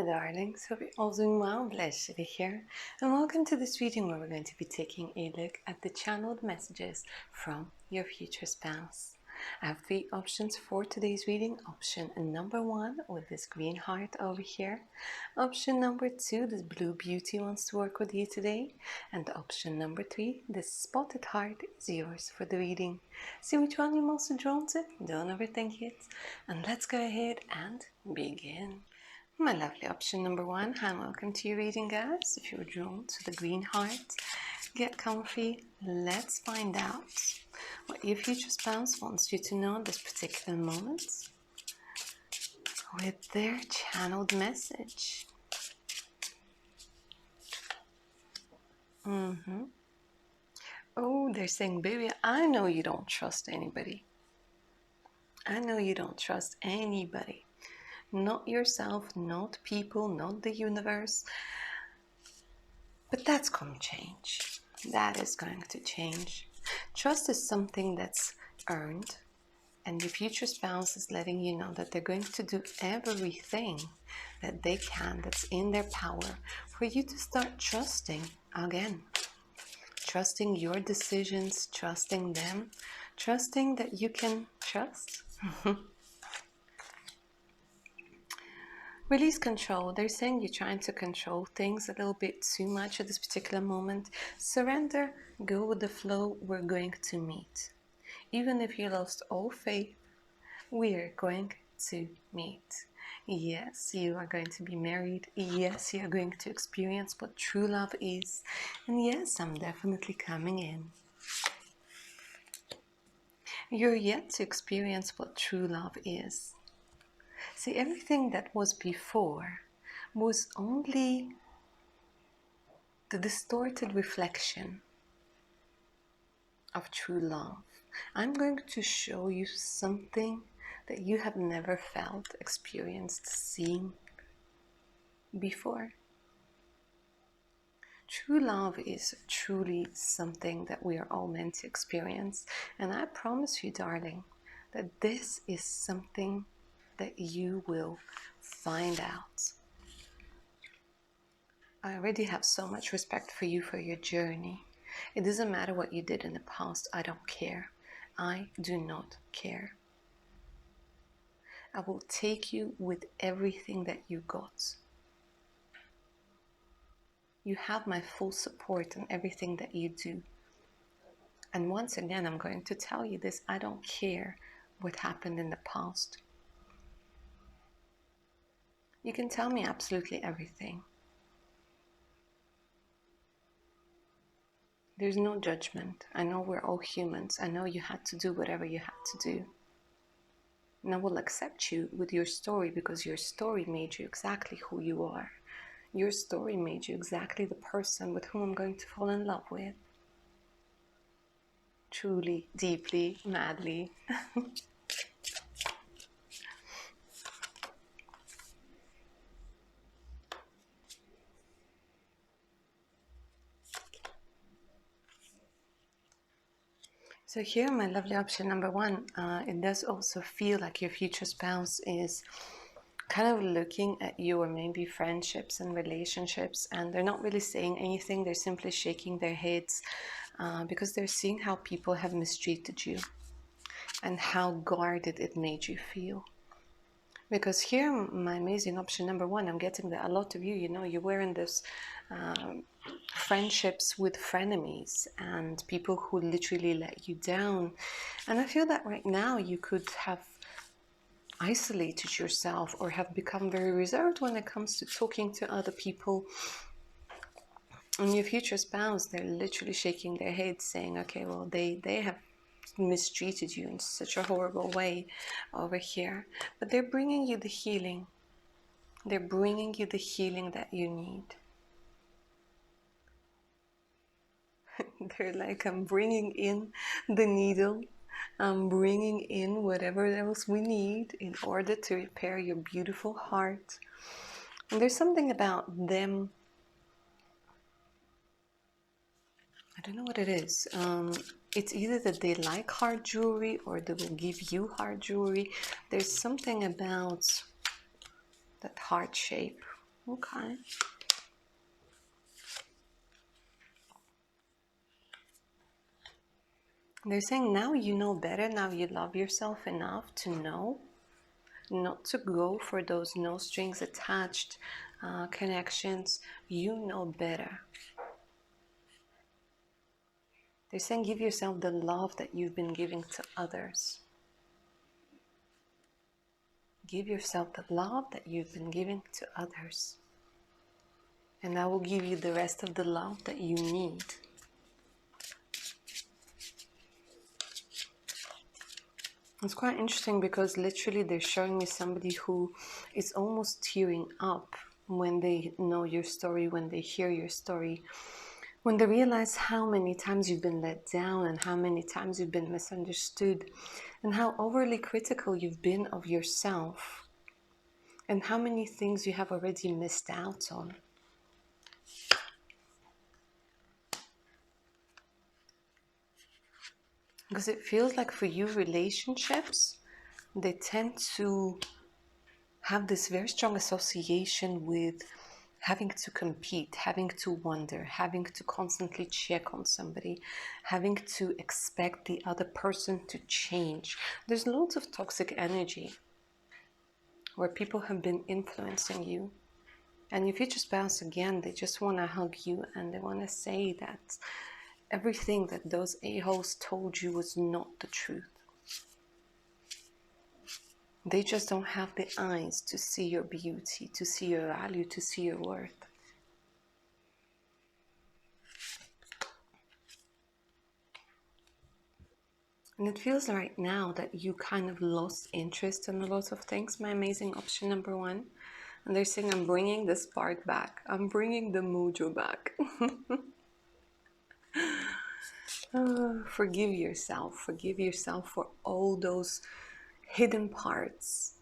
my darlings, hope you're all doing well. Blessed to be here, and welcome to this reading where we're going to be taking a look at the channeled messages from your future spouse. I have 3 options for today's reading. Option number 1 with this green heart over here. Option number 2, this blue beauty wants to work with you today. And option number 3, this spotted heart is yours for the reading. See which one you're most drawn to? Don't overthink it. And let's go ahead and begin. My lovely option number 1, and welcome to your reading, guys. If you're drawn to the green heart, get comfy. Let's find out what your future spouse wants you to know at this particular moment with their channeled message. Oh, they're saying, baby, I know you don't trust anybody. I know you don't trust anybody. Not yourself, not people, not the universe. But that's going to change. That is going to change. Trust is something that's earned, and your future spouse is letting you know that they're going to do everything that they can, that's in their power, for you to start trusting again. Trusting your decisions, trusting them, trusting that you can trust. Release control. They're saying you're trying to control things a little bit too much at this particular moment. Surrender, go with the flow, we're going to meet. Even if you lost all faith, we're going to meet. Yes, you are going to be married. Yes, you're going to experience what true love is. And yes, I'm definitely coming in. You're yet to experience what true love is. See, everything that was before was only the distorted reflection of true love. I'm going to show you something that you have never felt, experienced, seen before. True love is truly something that we are all meant to experience. And I promise you, darling, that this is something that you will find out. I already have so much respect for you, for your journey. It doesn't matter what you did in the past. I don't care. I do not care. I will take you with everything that you got. You have my full support in everything that you do. And once again, I'm going to tell you this. I don't care what happened in the past. You can tell me absolutely everything. There's no judgment. I know we're all humans. I know you had to do whatever you had to do. And I will accept you with your story, because your story made you exactly who you are. Your story made you exactly the person with whom I'm going to fall in love with. Truly, deeply, madly. So here, my lovely option number 1, it does also feel like your future spouse is kind of looking at you, or maybe friendships and relationships, and they're not really saying anything. They're simply shaking their heads because they're seeing how people have mistreated you and how guarded it made you feel. Because here, my amazing option number 1, I'm getting that a lot of you, you're wearing this friendships with frenemies and people who literally let you down. And I feel that right now you could have isolated yourself or have become very reserved when it comes to talking to other people. And your future spouse, they're literally shaking their heads saying, okay, well, they have mistreated you in such a horrible way over here, but they're bringing you the healing. They're bringing you the healing that you need. They're like, I'm bringing in the needle. I'm bringing in whatever else we need in order to repair your beautiful heart. And there's something about them. I don't know what it is. It's either that they like heart jewelry or they will give you heart jewelry. There's something about that heart shape Okay. They're saying now you know better, now you love yourself enough to know not to go for those no strings attached connections. You know better. They're saying give yourself the love that you've been giving to others. Give yourself the love that you've been giving to others. And that will give you the rest of the love that you need. It's quite interesting because literally they're showing me somebody who is almost tearing up when they know your story, when they hear your story, when they realize how many times you've been let down and how many times you've been misunderstood and how overly critical you've been of yourself and how many things you have already missed out on. Because it feels like for you, relationships, they tend to have this very strong association with having to compete, having to wonder, having to constantly check on somebody, having to expect the other person to change. There's loads of toxic energy where people have been influencing you. And your future spouse, again, they just want to hug you and they want to say that everything that those a-holes told you was not the truth. They just don't have the eyes to see your beauty, to see your value, to see your worth. And it feels right now that you kind of lost interest in a lot of things, my amazing option number one. And they're saying, I'm bringing the spark back. I'm bringing the mojo back. Forgive yourself. Forgive yourself for all those hidden parts,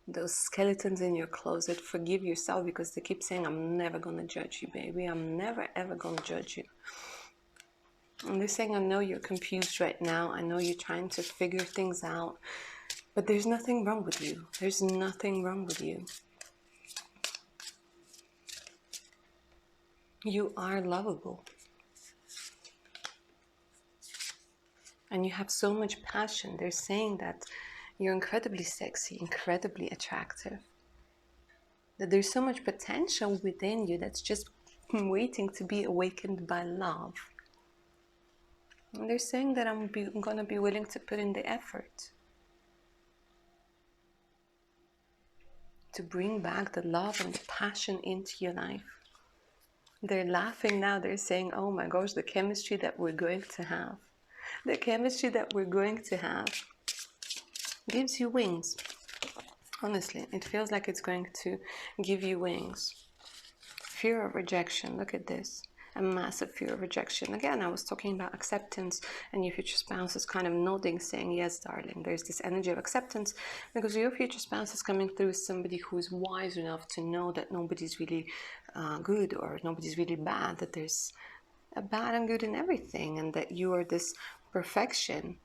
those skeletons in your closet. Forgive yourself because they keep saying, I'm never going to judge you, baby. I'm never, ever going to judge you. And they're saying, I know you're confused right now. I know you're trying to figure things out. But there's nothing wrong with you. There's nothing wrong with you. You are lovable. And you have so much passion. They're saying that you're incredibly sexy, incredibly attractive. That there's so much potential within you that's just waiting to be awakened by love. And they're saying that I'm going to be willing to put in the effort to bring back the love and the passion into your life. They're laughing now. They're saying, oh my gosh, the chemistry that we're going to have. The chemistry that we're going to have gives you wings. Honestly, it feels like it's going to give you wings. Fear of rejection. Look at this. A massive fear of rejection. Again, I was talking about acceptance, and your future spouse is kind of nodding, saying, yes, darling. There's this energy of acceptance because your future spouse is coming through as somebody who is wise enough to know that nobody's really good or nobody's really bad, that there's a bad and good in everything, and that you are this perfection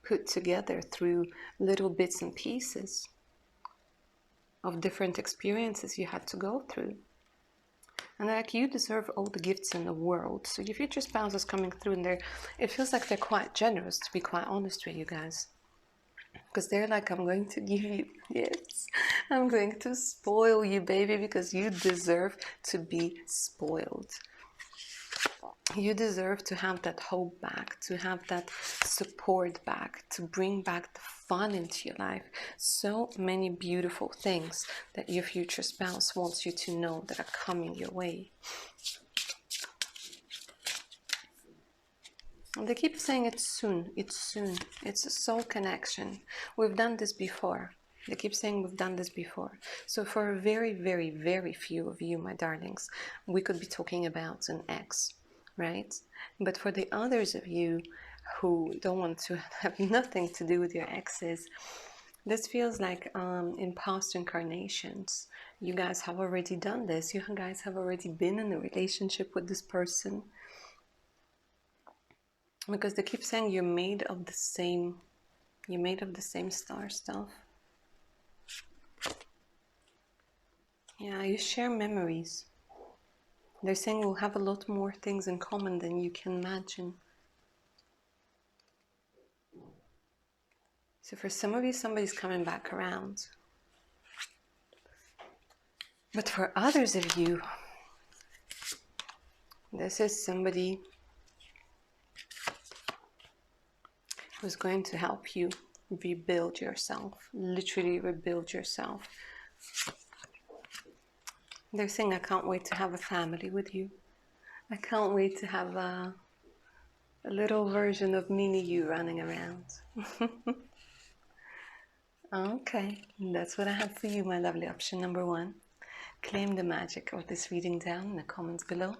put together through little bits and pieces of different experiences you had to go through. And like, you deserve all the gifts in the world. So your future spouse is coming through, and it feels like they're quite generous, to be quite honest with you guys. Because they're like, I'm going to give you, yes, I'm going to spoil you, baby, because you deserve to be spoiled. You deserve to have that hope back, to have that support back, to bring back the fun into your life. So many beautiful things that your future spouse wants you to know that are coming your way. And they keep saying it's soon, it's soon. It's a soul connection. We've done this before. They keep saying we've done this before. So for a very, very, very few of you, my darlings, we could be talking about an ex, right? But for the others of you who don't want to have nothing to do with your exes, this feels like in past incarnations. You guys have already done this. You guys have already been in a relationship with this person. Because they keep saying you're made of the same star stuff. Yeah, you share memories. They're saying we'll have a lot more things in common than you can imagine. So for some of you, somebody's coming back around. But for others of you, this is somebody who's going to help you rebuild yourself, literally rebuild yourself. They're saying, I can't wait to have a family with you. I can't wait to have a little version of mini you running around. Okay, that's what I have for you, my lovely option number one. Claim the magic of this reading down in the comments below.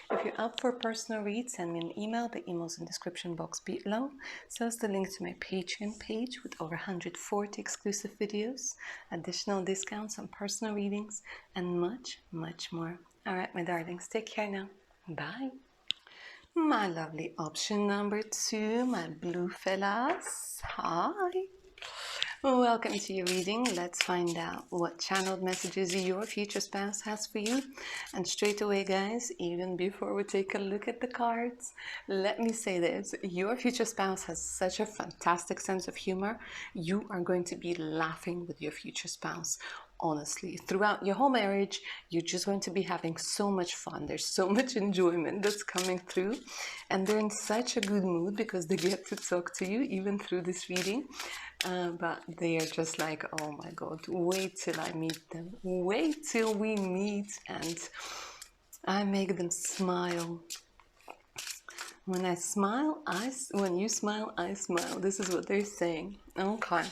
If you're up for a personal read, send me an email. The email's in the description box below. So is the link to my Patreon page with over 140 exclusive videos, additional discounts on personal readings, and much, much more. All right, my darlings, take care now. Bye. My lovely option number two, my blue fellas. Hi. Welcome to your reading. Let's find out what channeled messages your future spouse has for you. And straight away, guys, even before we take a look at the cards, let me say this. Your future spouse has such a fantastic sense of humor. You are going to be laughing with your future spouse. Honestly, throughout your whole marriage, you're just going to be having so much fun. There's so much enjoyment that's coming through, and they're in such a good mood because they get to talk to you even through this reading. But they are just like, oh my God, wait till I meet them. Wait till we meet and I make them smile. When I smile, when you smile, I smile. This is what they're saying. Okay.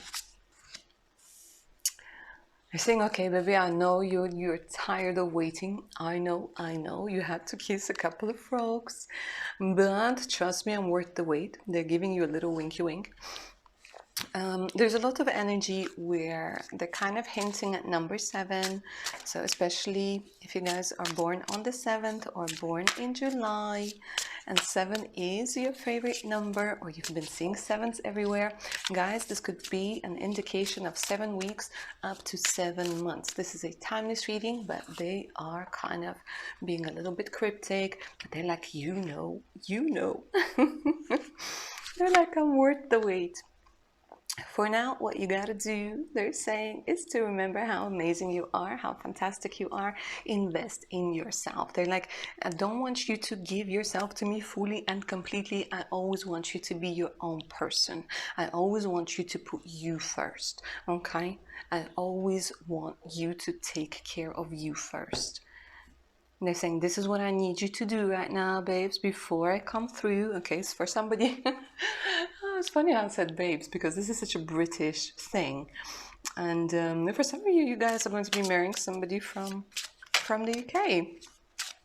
They're saying, okay, baby, I know you're tired of waiting. I know. You had to kiss a couple of frogs. But trust me, I'm worth the wait. They're giving you a little winky wink. There's a lot of energy where they're kind of hinting at number 7. So especially if you guys are born on the 7th or born in July, and 7 is your favorite number, or you've been seeing 7s everywhere, guys, this could be an indication of 7 weeks up to 7 months. This is a timeless reading, but they are kind of being a little bit cryptic, but they're like, you know. They're like, I'm worth the wait. For now, what you gotta do, they're saying, is to remember how amazing you are, how fantastic you are. Invest in yourself. They're like, I don't want you to give yourself to me fully and completely. I always want you to be your own person. I always want you to put you first, okay? I always want you to take care of you first. And they're saying, this is what I need you to do right now, babes, before I come through. Okay, so for somebody, oh, it's funny how I said babes, because this is such a British thing. And for some of you, you guys are going to be marrying somebody from the UK.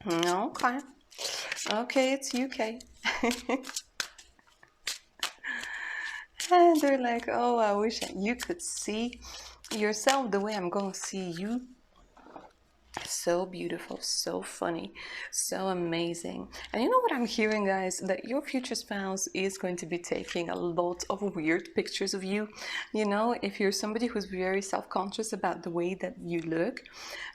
Okay. Okay, it's UK. And they're like, oh, I wish you could see yourself the way I'm going to see you. So beautiful, so funny, so amazing. And you know what I'm hearing, guys? That your future spouse is going to be taking a lot of weird pictures of you. You know, if you're somebody who's very self-conscious about the way that you look,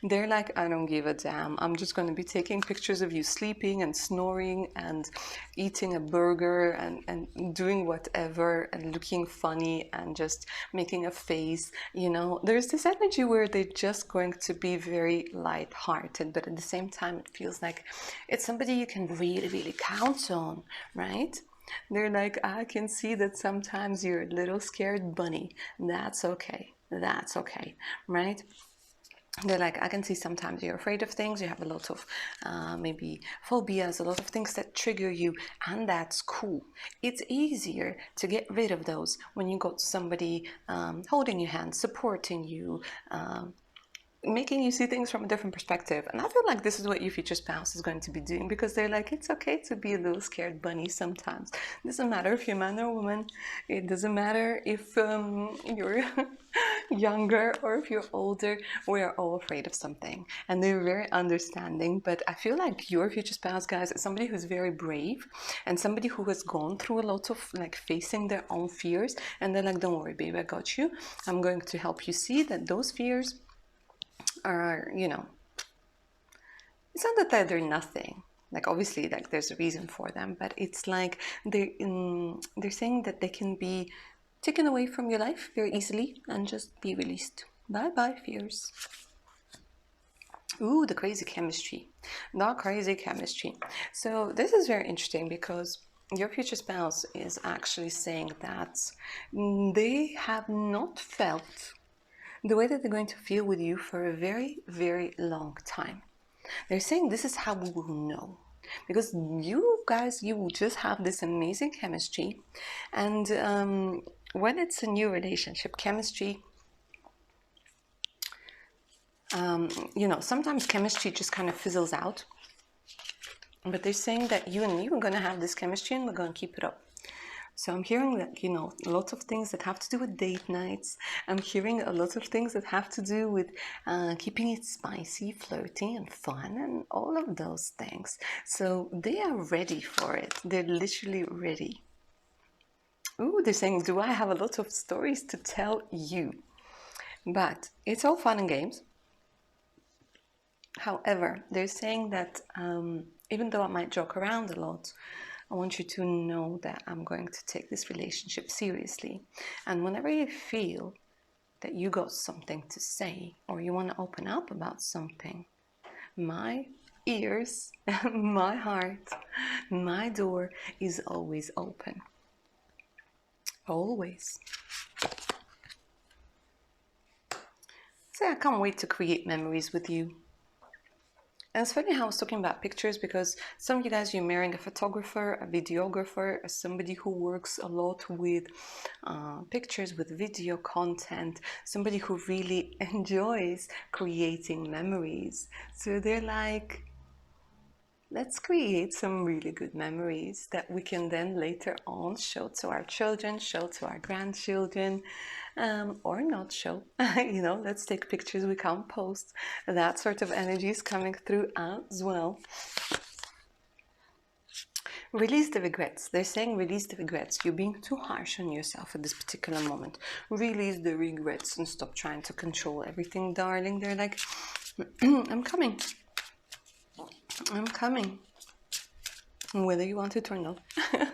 they're like, I don't give a damn. I'm just going to be taking pictures of you sleeping and snoring and eating a burger and doing whatever and looking funny and just making a face. You know, there's this energy where they're just going to be very light-hearted, but at the same time it feels like it's somebody you can really count on, right? They're like, I can see that sometimes you're a little scared bunny. That's okay, right? They're like, I can see sometimes you're afraid of things, you have a lot of maybe phobias, a lot of things that trigger you, and that's cool. It's easier to get rid of those when you got somebody holding your hand, supporting you, making you see things from a different perspective. And I feel like this is what your future spouse is going to be doing, because they're like, it's okay to be a little scared bunny sometimes. It doesn't matter if you're a man or a woman. It doesn't matter if you're younger or if you're older. We are all afraid of something, and they're very understanding. But I feel like your future spouse, guys, is somebody who's very brave and somebody who has gone through a lot of like facing their own fears, and they're like, don't worry, baby, I got you. I'm going to help you see that those fears are, you know, it's not that they're nothing. Like obviously, like there's a reason for them, but it's like they're saying that they can be taken away from your life very easily and just be released. Bye bye fears. Ooh, the crazy chemistry. Not crazy chemistry. So this is very interesting because your future spouse is actually saying that they have not felt the way that they're going to feel with you for a very, very long time. They're saying this is how we will know. Because you guys, you will just have this amazing chemistry. And when it's a new relationship, chemistry, sometimes chemistry just kind of fizzles out. But they're saying that you and me, we're going to have this chemistry and we're going to keep it up. So I'm hearing that, lots of things that have to do with date nights. I'm hearing a lot of things that have to do with keeping it spicy, flirty, and fun, and all of those things. So they are ready for it. They're literally ready. Ooh, they're saying, do I have a lot of stories to tell you? But it's all fun and games. However, they're saying that even though I might joke around a lot, I want you to know that I'm going to take this relationship seriously. And whenever you feel that you got something to say or you want to open up about something, my ears, my heart, my door is always open. Always. So I can't wait to create memories with you. And it's funny how I was talking about pictures because some of you guys, you're marrying a photographer, a videographer, somebody who works a lot with pictures, with video content, somebody who really enjoys creating memories. So they're like, let's create some really good memories that we can then later on show to our children, show to our grandchildren, or not show. Let's take pictures we can't post. That sort of energy is coming through as well. Release the regrets. They're saying release the regrets. You're being too harsh on yourself at this particular moment. Release the regrets and stop trying to control everything, darling. They're like, I'm coming. I'm coming. Whether you want it or not,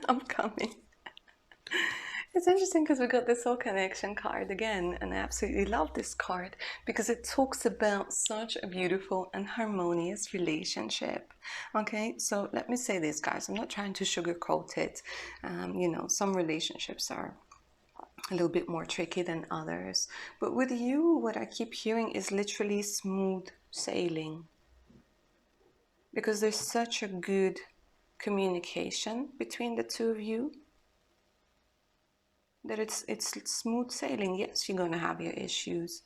I'm coming. It's interesting because we got this soul connection card again, and I absolutely love this card because it talks about such a beautiful and harmonious relationship. Okay, so let me say this, guys. I'm not trying to sugarcoat it. Some relationships are a little bit more tricky than others. But with you, what I keep hearing is literally smooth sailing. Because there's such a good communication between the two of you that it's smooth sailing. Yes, you're going to have your issues.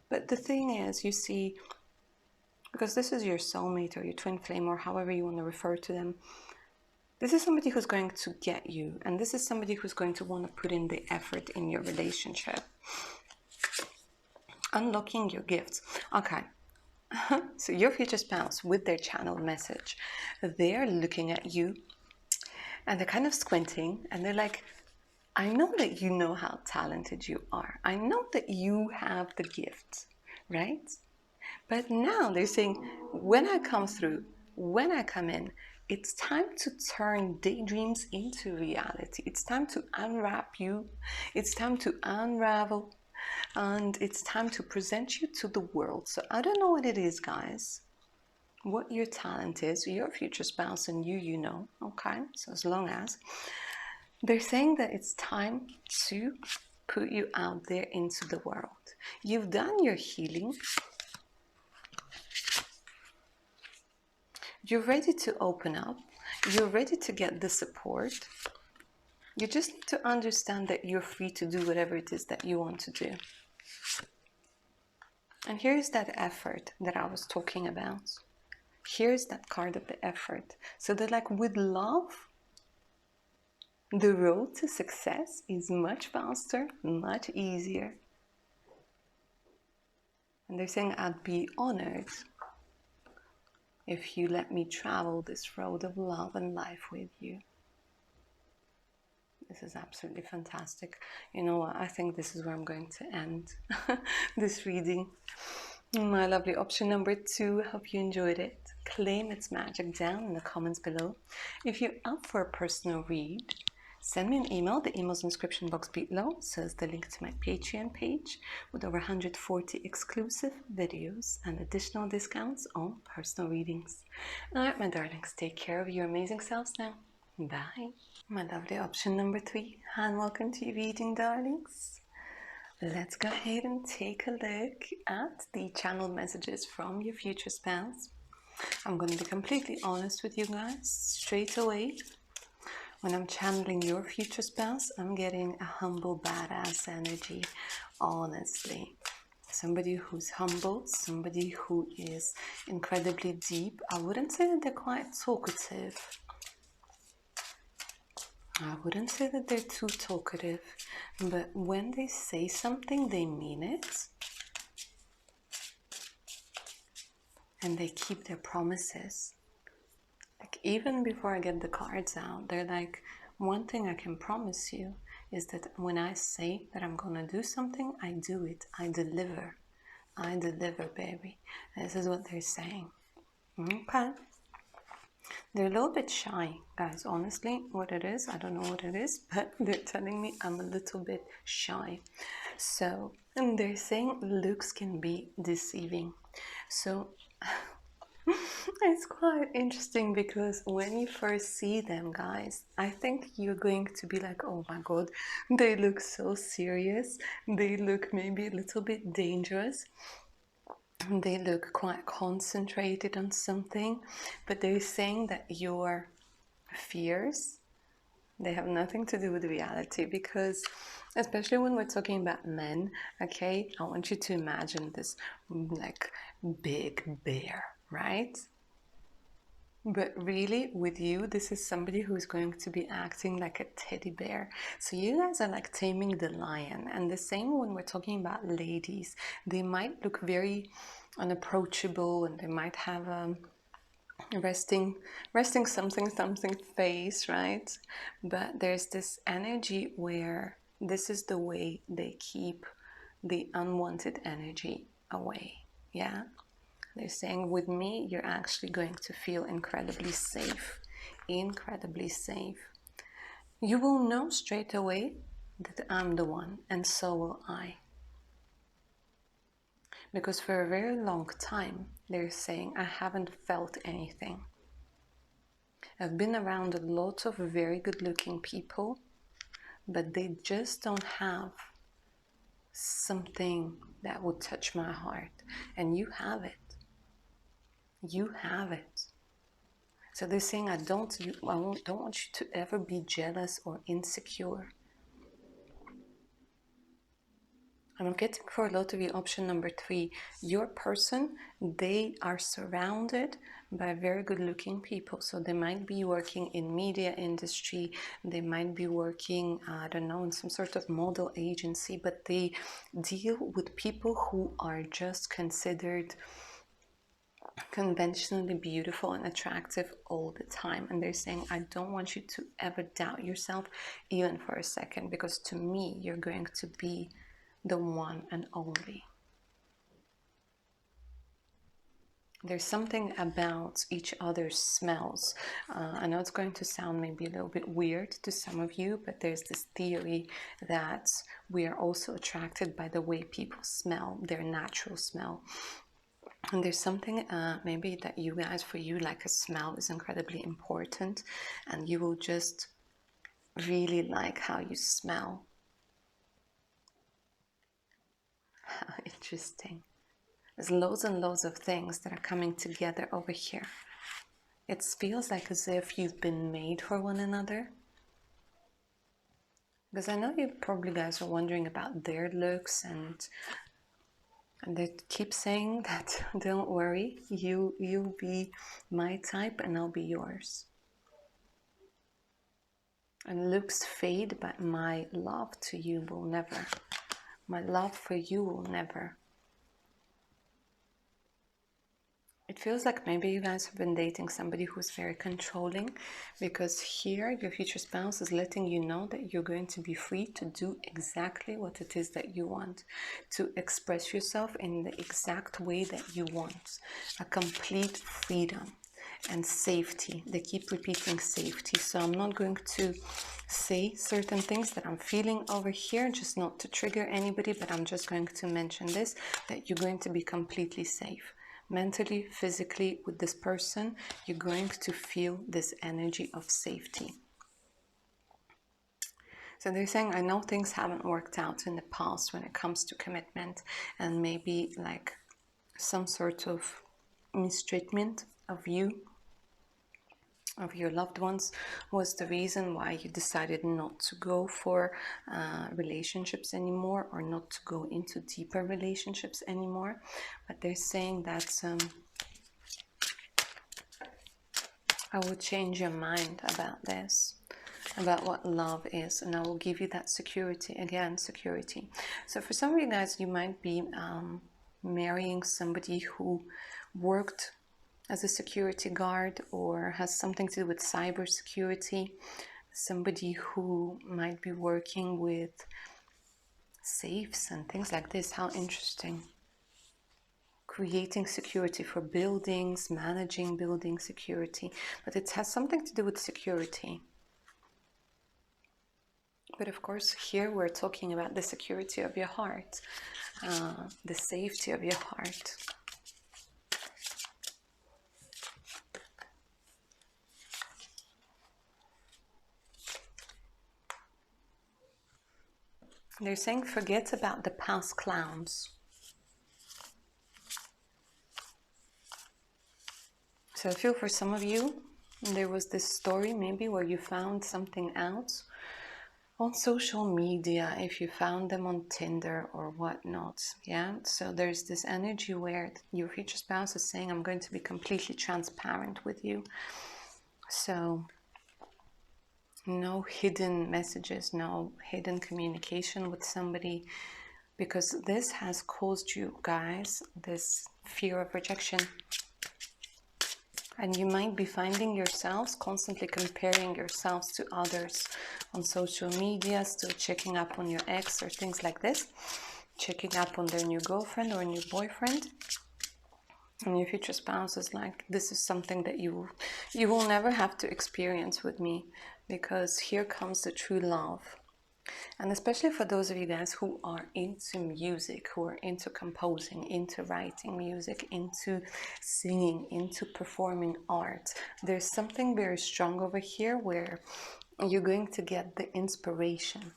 But the thing is, you see, because this is your soulmate or your twin flame or however you want to refer to them, this is somebody who's going to get you. And this is somebody who's going to want to put in the effort in your relationship. Unlocking your gifts. Okay. So your future spouse with their channeled message, they're looking at you and they're kind of squinting and they're like, I know that you know how talented you are. I know that you have the gift, right? But now they're saying, when I come through, when I come in, it's time to turn daydreams into reality. It's time to unwrap you. It's time to unravel. And it's time to present you to the world. So I don't know what it is, guys. What your talent is, your future spouse and you know. Okay, so as long as they're saying that it's time to put you out there into the world. You've done your healing. You're ready to open up. You're ready to get the support. You just need to understand that you're free to do whatever it is that you want to do. And here's that effort that I was talking about. Here's that card of the effort. So that like with love, the road to success is much faster, much easier. And they're saying, I'd be honored if you let me travel this road of love and life with you. This is absolutely fantastic. You know what? I think this is where I'm going to end this reading. My lovely option number 2. Hope you enjoyed it. claim its magic down in the comments below. If you're up for a personal read, send me an email. The email's in the description box below, so is the link to my Patreon page with over 140 exclusive videos and additional discounts on personal readings. Alright, my darlings, take care of your amazing selves now. Bye. My lovely option number 3, and welcome to your reading, darlings. Let's go ahead and take a look at the channeled messages from your future spouse. I'm going to be completely honest with you guys straight away. When I'm channeling your future spouse, I'm getting a humble, badass energy, honestly. Somebody who's humble, somebody who is incredibly deep. I wouldn't say that they're quite talkative. I wouldn't say that they're too talkative, but when they say something, they mean it. And they keep their promises. Like, even before I get the cards out, they're like, one thing I can promise you is that when I say that I'm gonna do something, I do it. I deliver. I deliver, baby. This is what they're saying. Okay. They're a little bit shy, guys. Honestly, what it is, I don't know what it is, but they're telling me I'm a little bit shy. So, and they're saying looks can be deceiving. So, it's quite interesting because when you first see them, guys, I think you're going to be like, oh my god, they look so serious. They look maybe a little bit dangerous. They look quite concentrated on something, but they're saying that your fears, they have nothing to do with reality, because especially when we're talking about men, okay, I want you to imagine this like big bear, right? But really, with you, this is somebody who's going to be acting like a teddy bear. So you guys are like taming the lion. And the same when we're talking about ladies, they might look very unapproachable, and they might have a resting something face, right? But there's this energy where this is the way they keep the unwanted energy away. Yeah. They're saying with me, you're actually going to feel incredibly safe. Incredibly safe. You will know straight away that I'm the one, and so will I. Because for a very long time, they're saying I haven't felt anything. I've been around a lot of very good looking people, but they just don't have something that would touch my heart. And you have it. You have it. So they're saying, I don't want you to ever be jealous or insecure. And I'm getting for a lot of you option number 3. Your person, they are surrounded by very good looking people. So they might be working in media industry. They might be working, I don't know, in some sort of model agency. But they deal with people who are just considered conventionally beautiful and attractive all the time. And they're saying, I don't want you to ever doubt yourself even for a second, because to me you're going to be the one and only. There's something about each other's smells. I know it's going to sound maybe a little bit weird to some of you, but there's this theory that we are also attracted by the way people smell, their natural smell. And there's something maybe that you guys, for you, like a smell is incredibly important, and you will just really like how you smell. How interesting. There's loads and loads of things that are coming together over here. It feels like as if you've been made for one another. Because I know you probably guys are wondering about their looks, and they keep saying that don't worry, you'll be my type and I'll be yours. And looks fade, but my love to you will never. My love for you will never. It feels like maybe you guys have been dating somebody who's very controlling, because here your future spouse is letting you know that you're going to be free to do exactly what it is that you want, to express yourself in the exact way that you want, a complete freedom. and safety. They keep repeating safety. So I'm not going to say certain things that I'm feeling over here, just not to trigger anybody, but I'm just going to mention this, that you're going to be completely safe. Mentally, physically, with this person, you're going to feel this energy of safety. So they're saying, I know things haven't worked out in the past when it comes to commitment, and maybe like some sort of mistreatment of you, of your loved ones, was the reason why you decided not to go for relationships anymore, or not to go into deeper relationships anymore. But they're saying that I will change your mind about this, about what love is, and I will give you that security. Again, security. So for some of you guys, you might be marrying somebody who worked as a security guard, or has something to do with cyber security, somebody who might be working with safes and things like this. How interesting. Creating security for buildings, managing building security, but it has something to do with security. But of course, here we're talking about the security of your heart, the safety of your heart. They're saying forget about the past clowns. So I feel for some of you, there was this story maybe where you found something out on social media, if you found them on Tinder or whatnot. Yeah, so there's this energy where your future spouse is saying, I'm going to be completely transparent with you. So no hidden messages, no hidden communication with somebody, because this has caused you guys this fear of rejection. And you might be finding yourselves constantly comparing yourselves to others on social media, still checking up on your ex or things like this, checking up on their new girlfriend or new boyfriend. And your future spouse is like, this is something that you will never have to experience with me, because here comes the true love. And especially for those of you guys who are into music, who are into composing, into writing music, into singing, into performing art, there's something very strong over here where you're going to get the inspiration.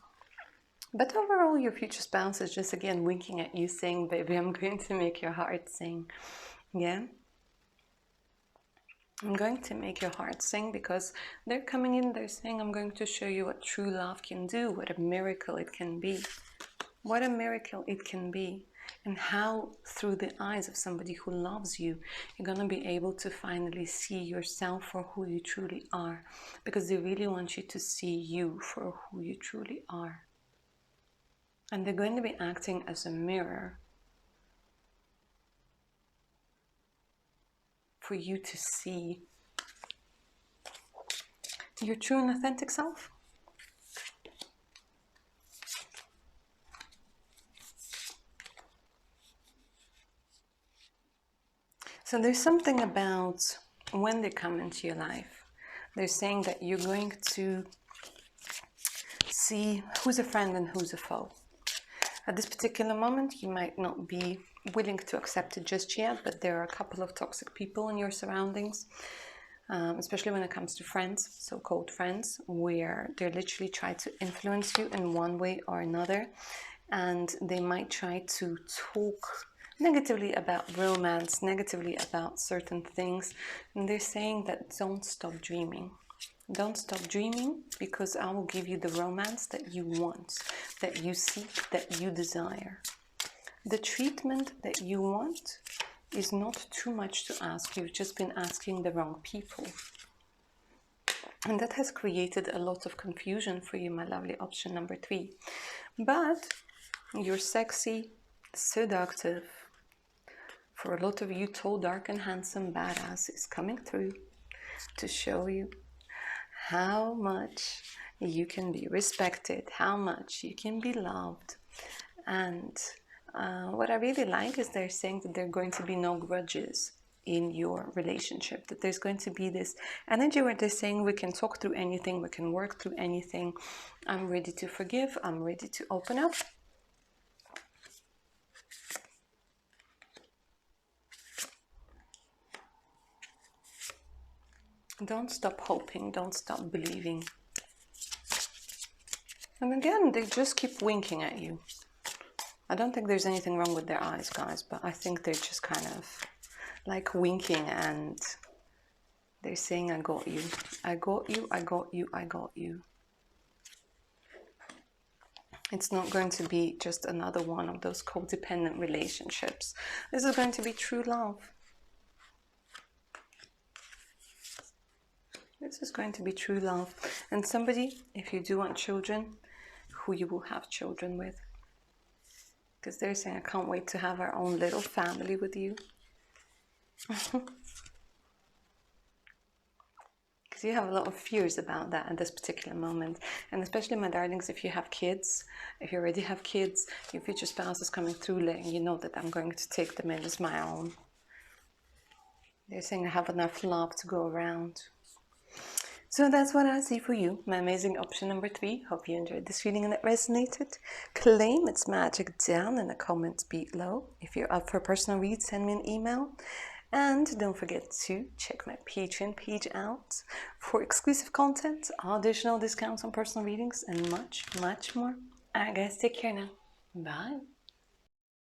But overall, your future spouse is just again winking at you, saying, baby, I'm going to make your heart sing. Yeah, I'm going to make your heart sing, because they're coming in, they're saying, I'm going to show you what true love can do, what a miracle it can be. What a miracle it can be. And how through the eyes of somebody who loves you, you're going to be able to finally see yourself for who you truly are. Because they really want you to see you for who you truly are. And they're going to be acting as a mirror for you to see your true and authentic self. So there's something about when they come into your life, they're saying that you're going to see who's a friend and who's a foe. At this particular moment, you might not be willing to accept it just yet, but there are a couple of toxic people in your surroundings, especially when it comes to friends, so-called friends, where they literally try to influence you in one way or another, and they might try to talk negatively about romance, negatively about certain things, and they're saying that don't stop dreaming. Don't stop dreaming, because I will give you the romance that you want, that you seek, that you desire. The treatment that you want is not too much to ask. You've just been asking the wrong people. And that has created a lot of confusion for you, my lovely option number 3. But you're sexy, seductive. For a lot of you, tall, dark and handsome badass is coming through to show you how much you can be respected, how much you can be loved. And what I really like is they're saying that there are going to be no grudges. in your relationship, that there's going to be this energy where they're saying we can talk through anything, we can work through anything. I'm ready to forgive, I'm ready to open up. Don't stop hoping, don't stop believing. And again, they just keep winking at you. I don't think there's anything wrong with their eyes, guys, but I think they're just kind of like winking, and they're saying, I got you, I got you, I got you, I got you. It's not going to be just another one of those codependent relationships. This is going to be true love. This is going to be true love. And somebody, if you do want children, who you will have children with. Because they're saying, I can't wait to have our own little family with you. Because you have a lot of fears about that at this particular moment. And especially, my darlings, if you have kids, if you already have kids, your future spouse is coming through letting you know that I'm going to take them in as my own. They're saying I have enough love to go around. So that's what I see for you, my amazing option number 3. Hope you enjoyed this reading and it resonated. Claim its magic down in the comments below. If you're up for a personal read, send me an email. And don't forget to check my Patreon page out for exclusive content, additional discounts on personal readings, and much, much more. Alright guys, take care now. Bye.